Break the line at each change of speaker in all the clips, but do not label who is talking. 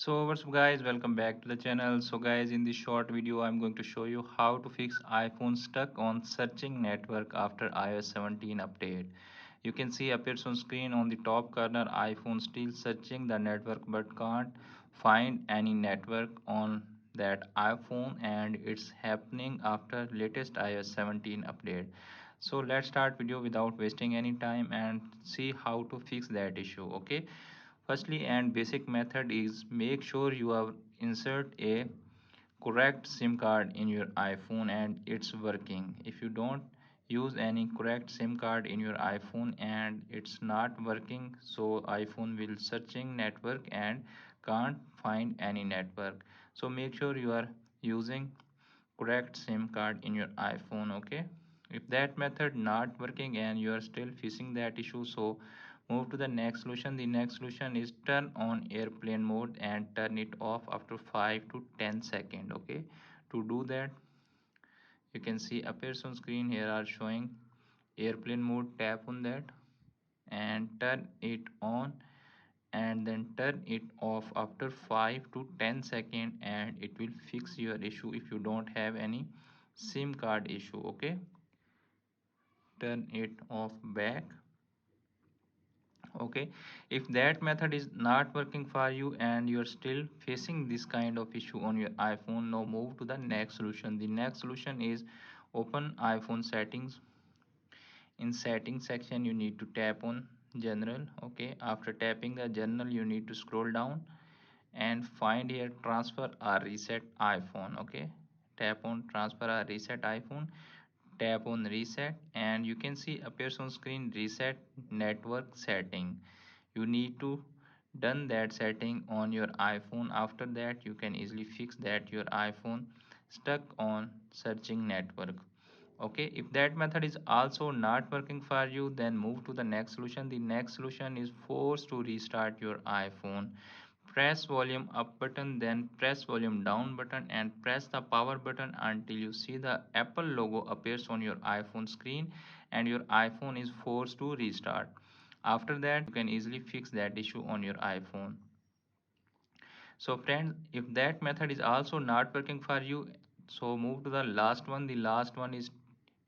So what's up guys, welcome back to the channel. So guys, in this short video I'm going to show you how to fix iPhone stuck on searching network after iOS 17 update. You can see appears on screen on the top corner iPhone still searching the network but can't find any network on that iPhone, and it's happening after latest iOS 17 update. So let's start video without wasting any time and see how to fix that issue. Okay, firstly and basic method is make sure you have insert a correct SIM card in your iPhone and it's working. If you don't use any correct SIM card in your iPhone and it's not working, so iPhone will searching network and can't find any network. So make sure you are using correct SIM card in your iPhone. Okay, if that method not working and you are still facing that issue, so move to the next solution. The next solution is turn on airplane mode and turn it off after 5 to 10 seconds. Okay, to do that you can see appears on screen here are showing airplane mode. Tap on that and turn it on and then turn it off after 5 to 10 seconds, and it will fix your issue if you don't have any SIM card issue. Okay, turn it off back. Okay, if that method is not working for you and you're still facing this kind of issue on your iPhone, now move to the next solution. The next solution is open iPhone settings. In settings section you need to tap on general. Okay, after tapping the general you need to scroll down and find here transfer or reset iPhone. Okay, tap on transfer or reset iPhone, tap on reset and you can see appears on screen reset network setting. You need to done that setting on your iPhone. After that you can easily fix that your iPhone stuck on searching network. Okay, if that method is also not working for you, then move to the next solution. The next solution is force to restart your iPhone. Press volume up button, then press volume down button and press the power button until you see the Apple logo appears on your iPhone screen and your iPhone is forced to restart. After that you can easily fix that issue on your iPhone. So friends, if that method is also not working for you, so move to the last one. The last one is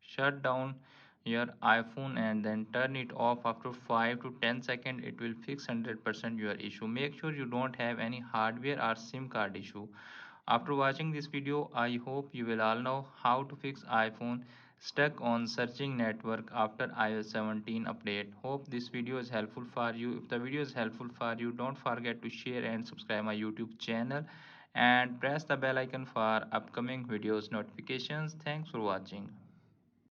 shut down your iPhone and then turn it off after 5 to 10 seconds. It will fix 100% your issue. Make sure you don't have any hardware or SIM card issue. After watching this video, I hope you will all know how to fix iPhone stuck on searching network after iOS 17 update. Hope this video is helpful for you. If the video is helpful for you, don't forget to share and subscribe my YouTube channel and press the bell icon for upcoming videos notifications. Thanks for watching.